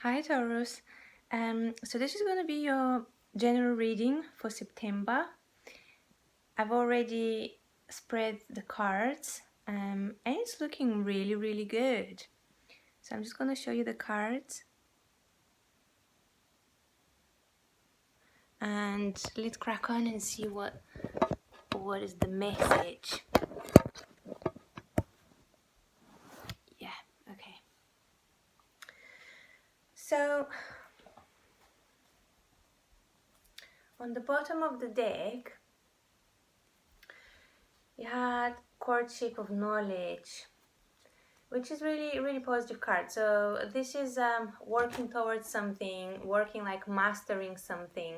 Hi Taurus. So this is going to be your general reading for September. I've already spread the cards and it's looking really good. So I'm just going to show you the cards and let's crack on and see what is the message. Yeah, okay. So on the bottom of the deck you had courtship of knowledge, which is really positive card. So this is working towards something, working like mastering something,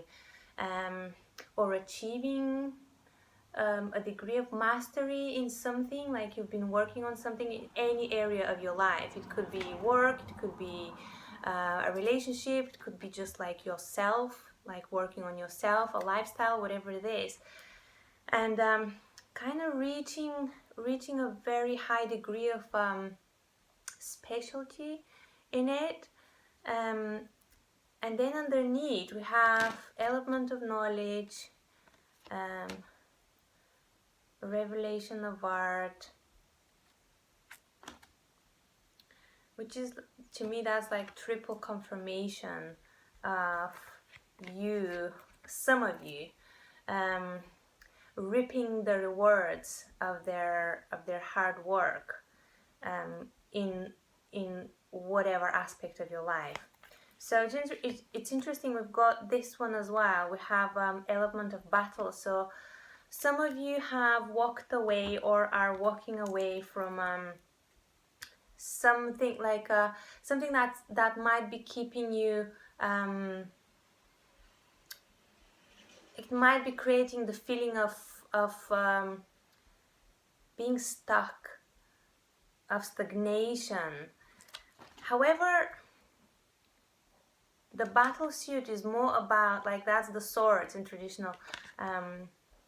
or achieving a degree of mastery in something, like you've been working on something in any area of your life. It could be work, it could be a relationship, it could be just like yourself, like working on yourself, a lifestyle, whatever it is. And kind of reaching a very high degree of specialty in it. And then underneath we have element of knowledge, revelation of art, which is, to me, that's like triple confirmation of you, some of you, reaping the rewards of their hard work in whatever aspect of your life. So it's interesting, we've got this one as well. We have element of battle. So some of you have walked away or are walking away from something, like something that might be keeping you, it might be creating the feeling of being stuck, of stagnation. However, the battle suit is more about, like, that's the swords in traditional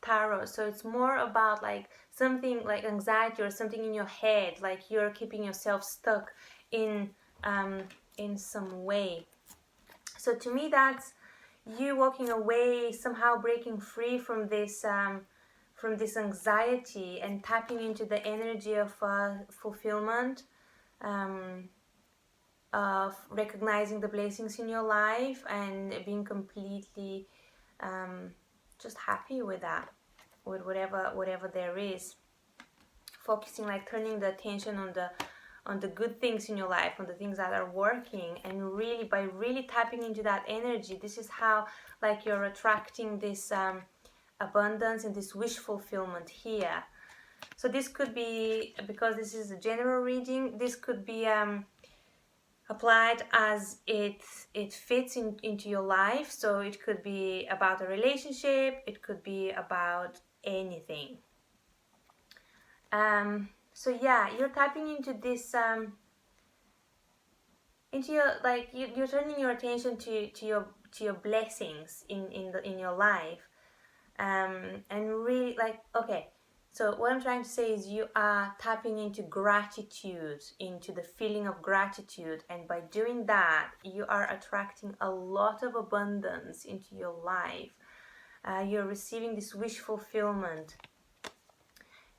tarot. So it's more about like something like anxiety or something in your head, like you're keeping yourself stuck in some way. So to me, that's you walking away, somehow breaking free from this anxiety and tapping into the energy of fulfillment, of recognizing the blessings in your life and being completely just happy with that, with whatever there is. Focusing, like turning the attention on the good things in your life, on the things that are working, and really by really tapping into that energy, this is how, like, you're attracting this abundance and this wish fulfillment here. So this could be, because this is a general reading, this could be applied as it fits into your life. So it could be about a relationship, it could be about anything. So yeah, you're tapping into this into your, like, you're turning your attention to your blessings in your life, and really, like, okay, so what I'm trying to say is you are tapping into gratitude, into the feeling of gratitude, and by doing that you are attracting a lot of abundance into your life. You're receiving this wish fulfillment.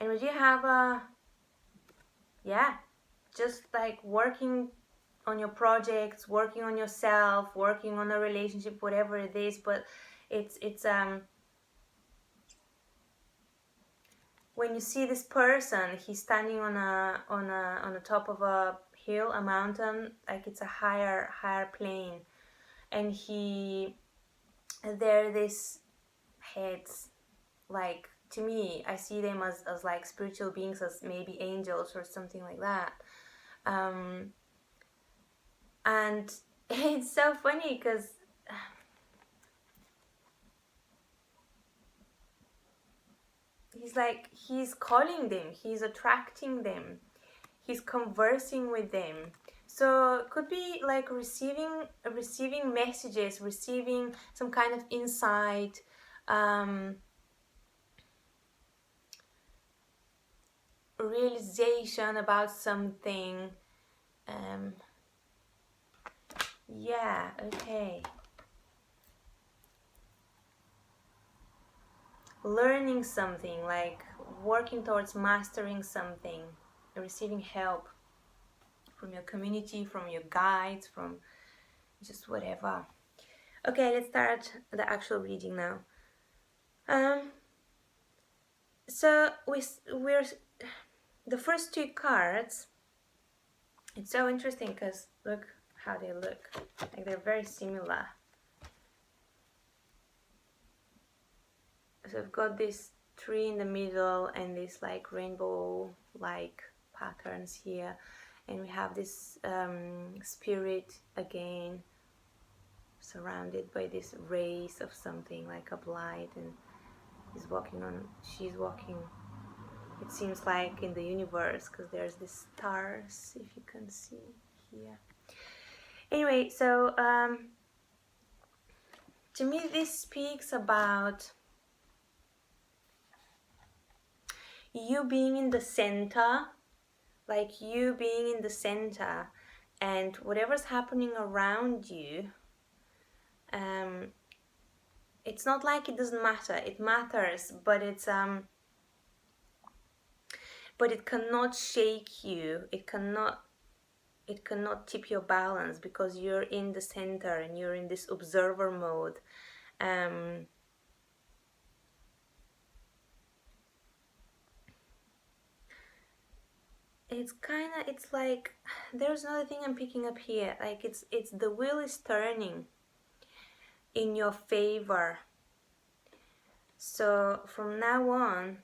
And when you have just like working on your projects, working on yourself, working on a relationship, whatever it is, but it's when you see this person, he's standing on the top of a hill, a mountain, like it's a higher plane, and this heads, like, to me, I see them as like spiritual beings, as maybe angels or something like that. And it's so funny because he's calling them, he's attracting them, he's conversing with them. So it could be like receiving messages, receiving some kind of insight, realization about something. Yeah, okay. Learning something, like working towards mastering something, receiving help from your community, from your guides, from just whatever. Okay, let's start the actual reading now. So we're the first two cards. It's so interesting because look how they look. Like they're very similar. So I've got this tree in the middle and this like rainbow like patterns here, and we have this spirit again surrounded by this rays of something like a light, and she's walking, it seems like, in the universe, because there's these stars, if you can see here. Anyway, so to me this speaks about you being in the center, like you being in the center, and whatever's happening around you, it's not like it doesn't matter, it matters, but it cannot shake you, it cannot tip your balance, because you're in the center and you're in this observer mode. It's like there's another thing I'm picking up here, like it's the wheel is turning in your favor. So from now on,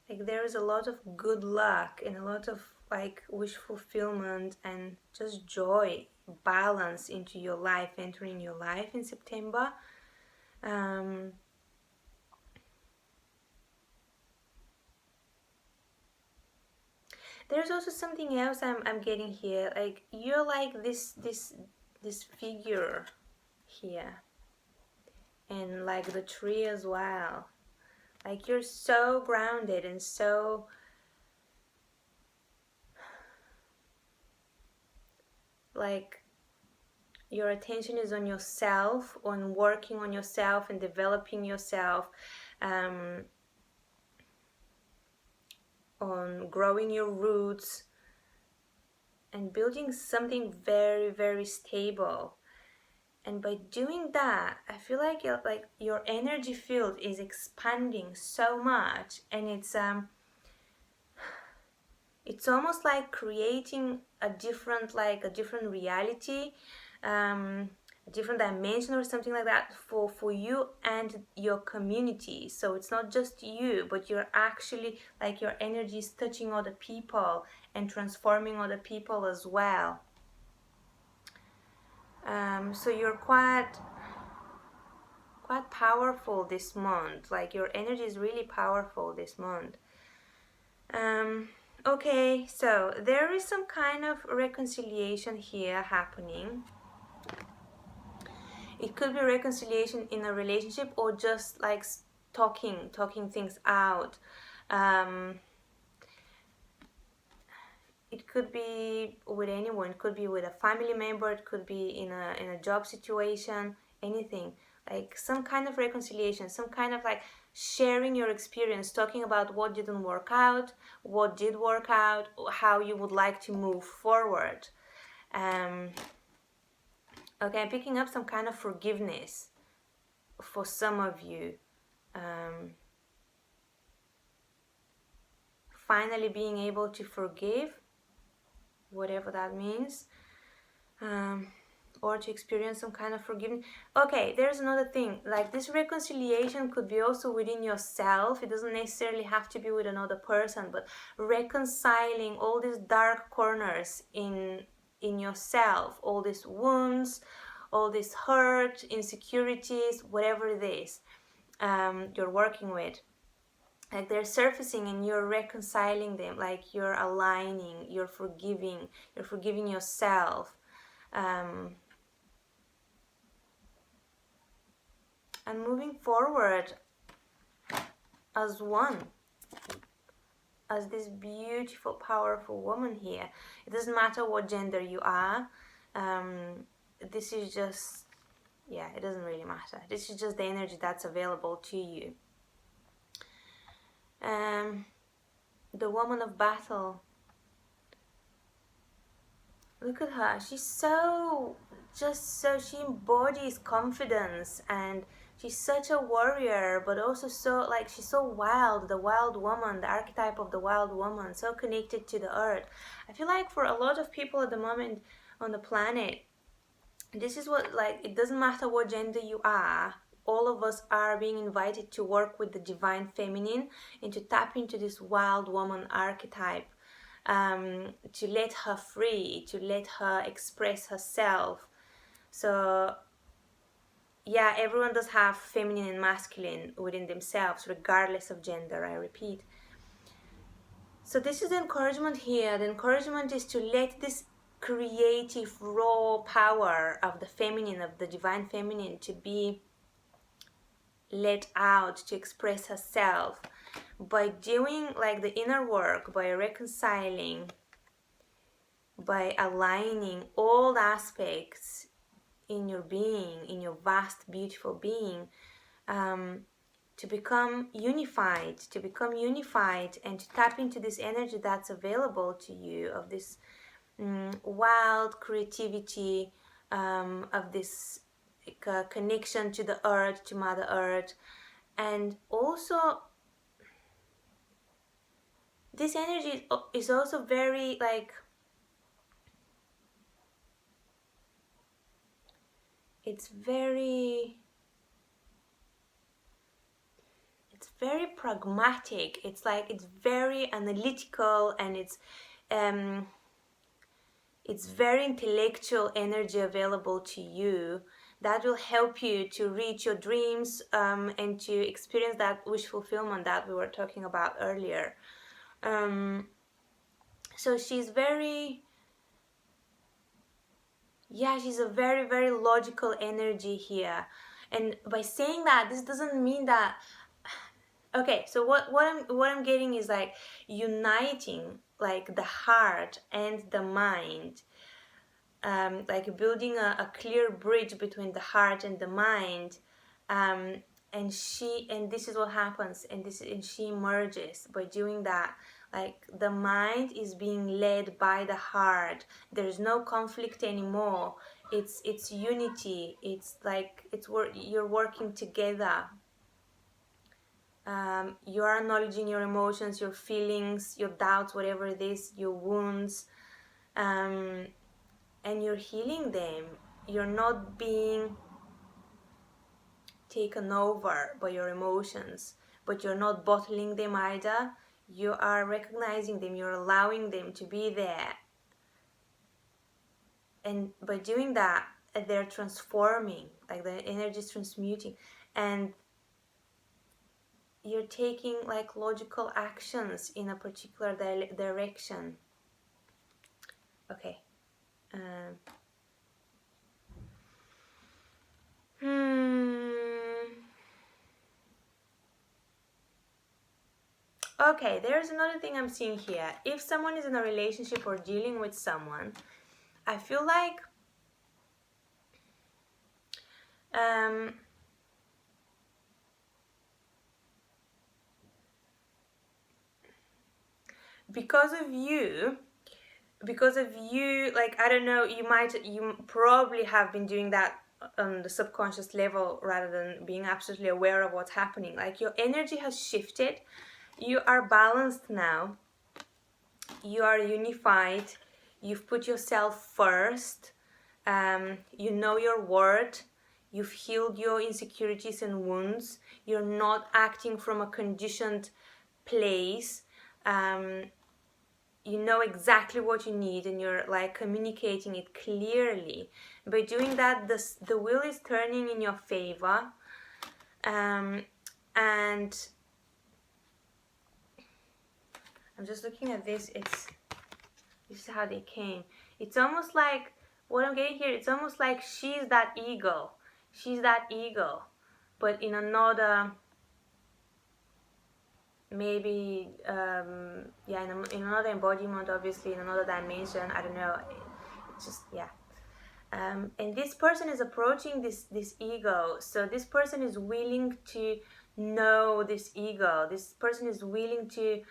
like there is a lot of good luck and a lot of like wish fulfillment and just joy, balance into your life, entering your life in September. There's also something else I'm getting here, like you're like this figure here, and like the tree as well, like you're so grounded and so like your attention is on yourself, on working on yourself and developing yourself, on growing your roots and building something very, very stable. And by doing that, I feel like your energy field is expanding so much, and it's almost like creating a different reality, a different dimension or something like that for you and your community. So it's not just you, but you're actually like your energy is touching other people and transforming other people as well. So you're quite powerful this month, like your energy is really powerful this month. Okay, so there is some kind of reconciliation here happening. It could be reconciliation in a relationship, or just like talking things out. It could be with anyone, it could be with a family member, it could be in a job situation, anything. Like some kind of reconciliation, some kind of like sharing your experience, talking about what didn't work out, what did work out, how you would like to move forward. Okay, I'm picking up some kind of forgiveness for some of you. Finally being able to forgive, whatever that means, or to experience some kind of forgiveness. Okay, there's another thing, like this reconciliation could be also within yourself. It doesn't necessarily have to be with another person, but reconciling all these dark corners in yourself, all these wounds, all this hurt, insecurities, whatever it is you're working with. Like they're surfacing and you're reconciling them, like you're aligning, you're forgiving yourself, and moving forward as one, as this beautiful, powerful woman here. It doesn't matter what gender you are, This is just, yeah, it doesn't really matter. This is just the energy that's available to you. The woman of battle. Look at her. She's so, she embodies confidence, and she's such a warrior, but also so, like, she's so wild, the wild woman, the archetype of the wild woman, so connected to the earth. I feel like for a lot of people at the moment on the planet, this is what, like, it doesn't matter what gender you are, all of us are being invited to work with the divine feminine and to tap into this wild woman archetype, to let her free, to let her express herself. So yeah, everyone does have feminine and masculine within themselves, regardless of gender, I repeat. So this is the encouragement here. The encouragement is to let this creative raw power of the feminine, of the divine feminine, to be let out, to express herself by doing like the inner work, by reconciling, by aligning all aspects in your being, in your vast beautiful being, to become unified, and to tap into this energy that's available to you, of this wild creativity, of this connection to the earth, to Mother Earth. And also this energy is also very, like, it's very pragmatic. It's like, it's very analytical, and it's very intellectual energy available to you that will help you to reach your dreams, and to experience that wish fulfillment that we were talking about earlier. So she's very, yeah, she's a very, very logical energy here. And by saying that, this doesn't mean that, okay, so what I'm getting is like uniting, like, the heart and the mind, like building a clear bridge between the heart and the mind, and this is what happens, and she emerges by doing that. Like, the mind is being led by the heart. There's no conflict anymore. It's unity. It's like, you're working together. You are acknowledging your emotions, your feelings, your doubts, whatever it is, your wounds, and you're healing them. You're not being taken over by your emotions, but you're not bottling them either. You are recognizing them, you're allowing them to be there. And by doing that, they're transforming, like the energy is transmuting, and you're taking like logical actions in a particular direction. Okay. Okay, there's another thing I'm seeing here. If someone is in a relationship or dealing with someone, I feel like because of you, like, I don't know, you probably have been doing that on the subconscious level rather than being absolutely aware of what's happening. Like, your energy has shifted. You are balanced now. You are unified. You've put yourself first. You know your worth. You've healed your insecurities and wounds. You're not acting from a conditioned place. You know exactly what you need, and you're like communicating it clearly. By doing that, the wheel is turning in your favor. And I'm just looking at this. This is how they came. It's almost like, what I'm getting here, it's almost like she's that eagle. She's that eagle, but in another, maybe, in another embodiment, obviously, in another dimension. I don't know. It's just, yeah. And this person is approaching this ego. So this person is willing to know this ego. This person is willing to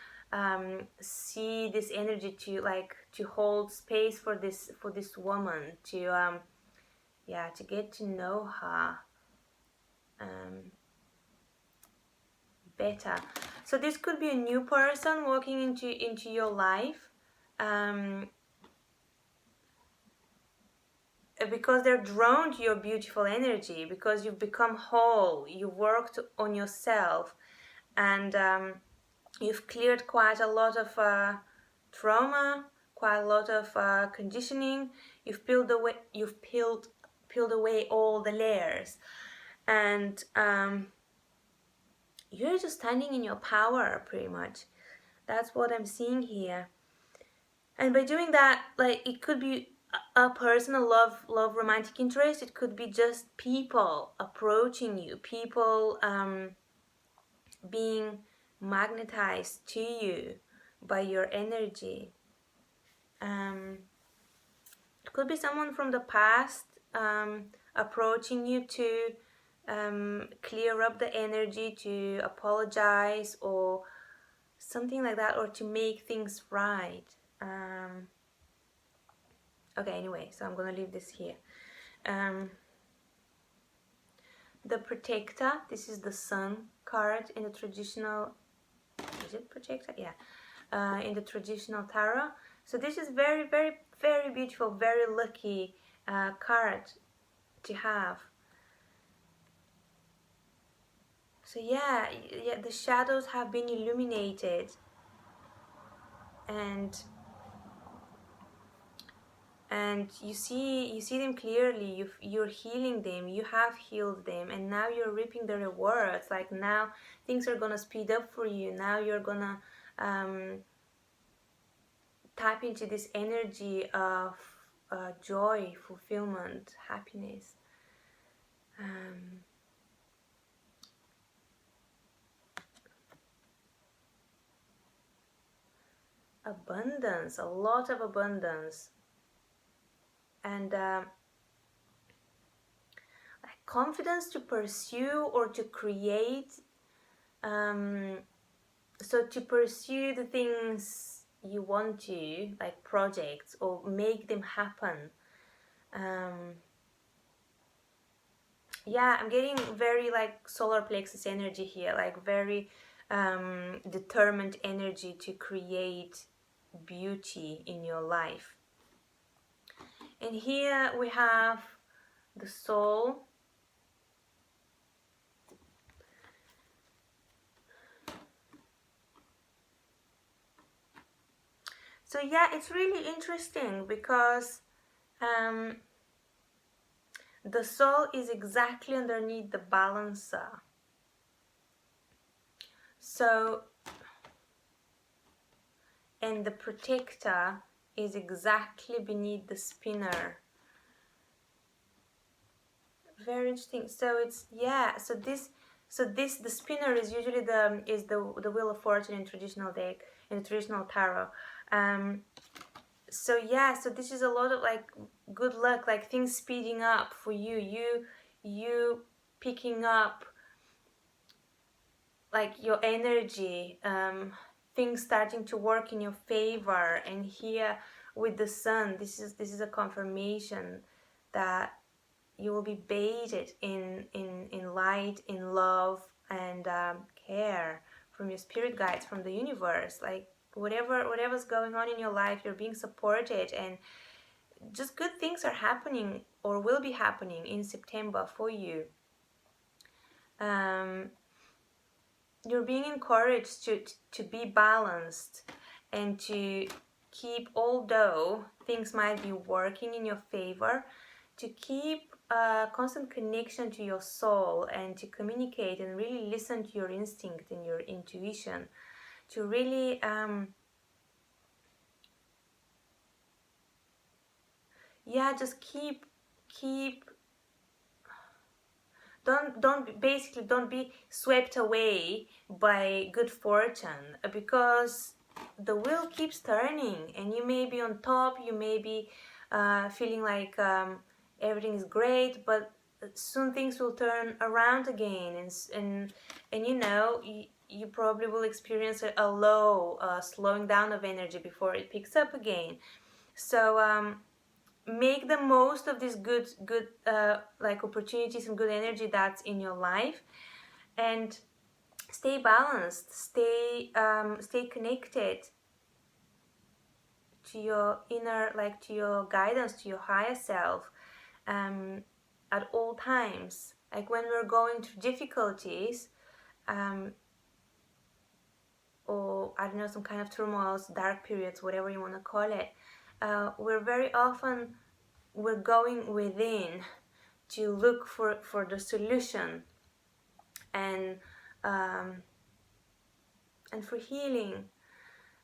see this energy, to hold space for this woman, to get to know her better. So this could be a new person walking into your life, because they're drawn to your beautiful energy, because you've become whole, you worked on yourself, and you've cleared quite a lot of trauma, quite a lot of conditioning. You've peeled away all the layers, and you're just standing in your power, pretty much. That's what I'm seeing here. And by doing that, like, it could be a personal love romantic interest. It could be just people approaching you, people being magnetized to you by your energy. It could be someone from the past approaching you to clear up the energy, to apologize or something like that, or to make things right. Okay, anyway, so I'm gonna leave this here. The Protector, this is the Sun card in the traditional, is it Protector? Yeah, in the traditional tarot. So this is very, very, very beautiful, very lucky card to have. So yeah, the shadows have been illuminated, and you see them clearly. You're healing them, you have healed them, and now you're reaping the rewards. Like, now things are gonna speed up for you. Now you're gonna tap into this energy of joy, fulfillment, happiness. Abundance, a lot of abundance, and confidence to pursue or to create. So to pursue the things you want to, like projects, or make them happen. Yeah, I'm getting very like solar plexus energy here, like very determined energy to create beauty in your life. And here we have the Soul. So yeah, it's really interesting because the Soul is exactly underneath the Balancer. So, and the Protector is exactly beneath the Spinner. Very interesting. So it's, yeah, so the Spinner is usually the Wheel of Fortune in traditional deck, in the traditional tarot. So yeah, so this is a lot of like good luck, like things speeding up for you, you picking up like your energy, things starting to work in your favor. And here with the Sun, this is a confirmation that you will be bathed in light, in love, and care from your spirit guides, from the universe. Like whatever's going on in your life, you're being supported, and just good things are happening or will be happening in September for you. You're being encouraged to be balanced and to keep, although things might be working in your favor, to keep a constant connection to your soul and to communicate and really listen to your instinct and your intuition, to really just keep don't be swept away by good fortune, because the wheel keeps turning and you may be on top, you may be feeling like everything is great, but soon things will turn around again, and you know, you probably will experience a low slowing down of energy before it picks up again. So make the most of these good like opportunities and good energy that's in your life, and stay balanced, stay connected to your inner, like to your guidance, to your higher self, at all times. Like when we're going through difficulties, or I don't know, some kind of turmoils, dark periods, whatever you want to call it, we're going within to look for the solution, and for healing.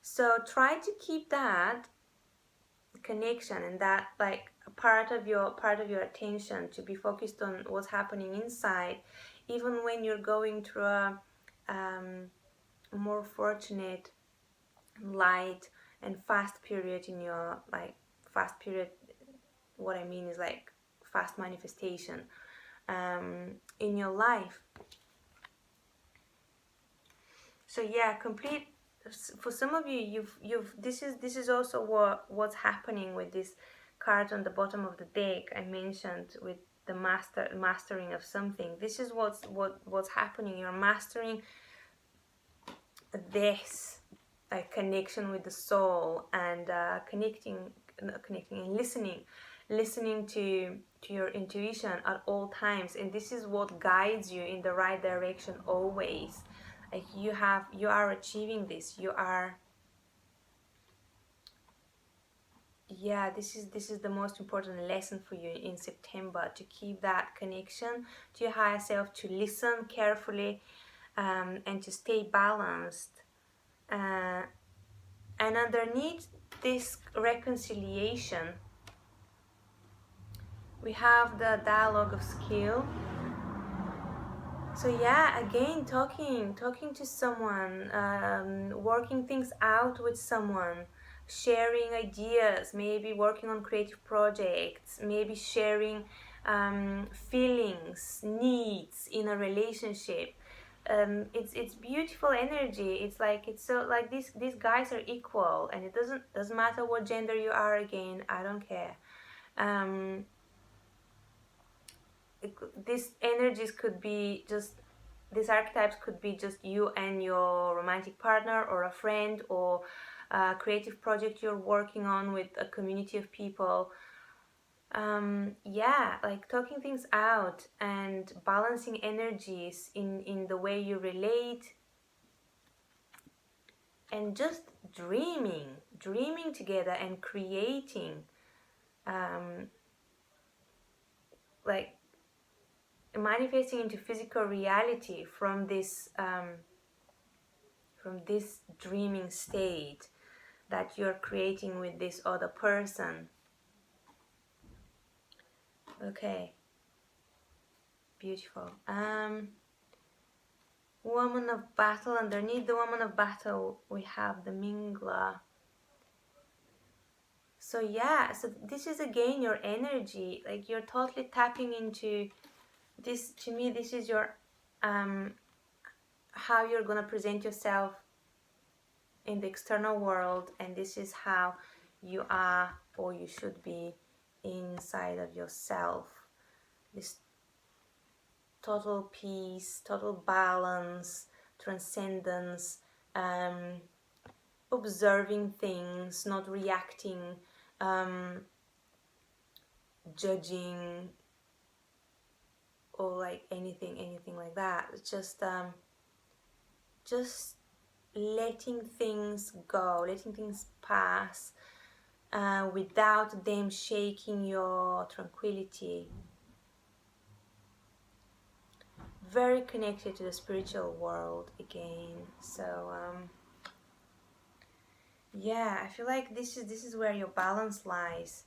So try to keep that connection and that like a part of your attention to be focused on what's happening inside, even when you're going through a more fortunate, light and fast period in your fast period. What I mean is like fast manifestation in your life. So yeah, complete. For some of you, you've this is also what's happening with this card on the bottom of the deck I mentioned, with the mastering of something. This is what's happening. You're mastering this connection with the soul, and connecting and listening to your intuition at all times, and this is what guides you in the right direction always. Like you are achieving this. You are, yeah, this is the most important lesson for you in September, to keep that connection to your higher self, to listen carefully, and to stay balanced. And underneath this reconciliation, we have the dialogue of skill. So yeah, again, talking to someone, working things out with someone, sharing ideas, maybe working on creative projects, maybe sharing feelings, needs in a relationship. It's beautiful energy. It's so like these guys are equal, and it doesn't matter what gender you are. Again, I don't care. These energies could be just, these archetypes could be just you and your romantic partner, or a friend, or a creative project you're working on with a community of people. Yeah, like talking things out and balancing energies in the way you relate, and just dreaming together and creating, like manifesting into physical reality from this dreaming state that you're creating with this other person. Okay, beautiful. Woman of Battle. Underneath the Woman of Battle, we have the Mingler. So yeah, so this is again your energy, like you're totally tapping into this. To me, this is your how you're gonna present yourself in the external world, and this is how you are, or you should be, inside of yourself. This total peace, total balance, transcendence, observing things, not reacting, judging, or like anything like that. It's just letting things go, letting things pass, without them shaking your tranquility. Very connected to the spiritual world again. So yeah, I feel like this is where your balance lies.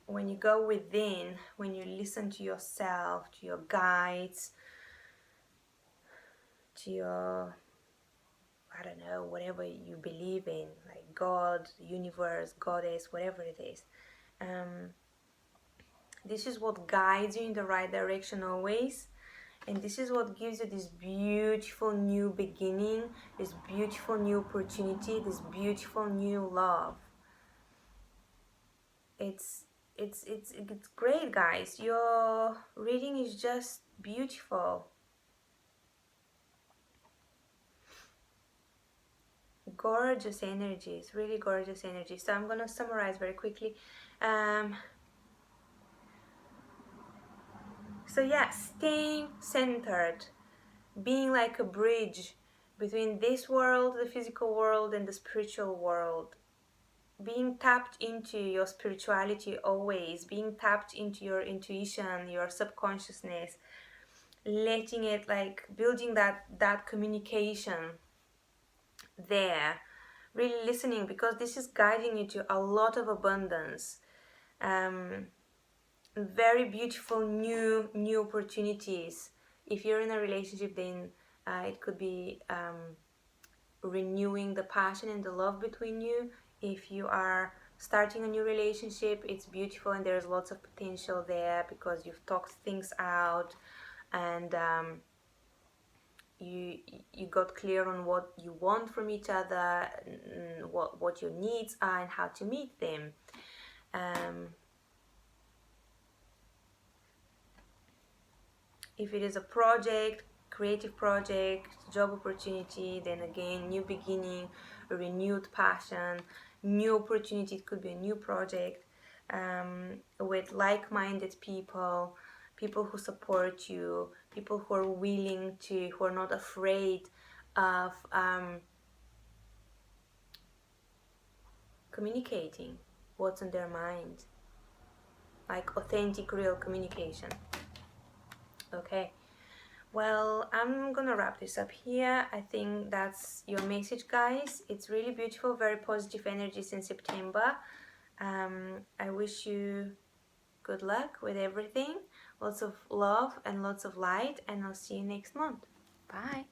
When you go within, when you listen to yourself, to your guides, to your, I don't know, whatever you believe in, like God, universe, goddess, whatever it is. This is what guides you in the right direction always. And this is what gives you this beautiful new beginning, this beautiful new opportunity, this beautiful new love. It's great, guys. Your reading is just beautiful. Gorgeous energies, really gorgeous energies. So I'm gonna summarize very quickly. So yeah, staying centered, being like a bridge between this world, the physical world, and the spiritual world. Being tapped into your spirituality always, being tapped into your intuition, your subconsciousness, letting it, like, building that communication there, really listening, because this is guiding you to a lot of abundance, very beautiful new opportunities. If you're in a relationship, then it could be renewing the passion and the love between you. If you are starting a new relationship, it's beautiful and there's lots of potential there because you've talked things out, and you got clear on what you want from each other, what your needs are, and how to meet them. If it is a project, creative project, job opportunity, then again, new beginning, a renewed passion, new opportunity. It could be a new project, with like-minded people, people who support you, people who are willing to, who are not afraid of communicating what's on their mind, like authentic, real communication. Okay. Well, I'm gonna wrap this up here. I think that's your message, guys. It's really beautiful, very positive energies in September. I wish you good luck with everything, lots of love and lots of light, and I'll see you next month. Bye.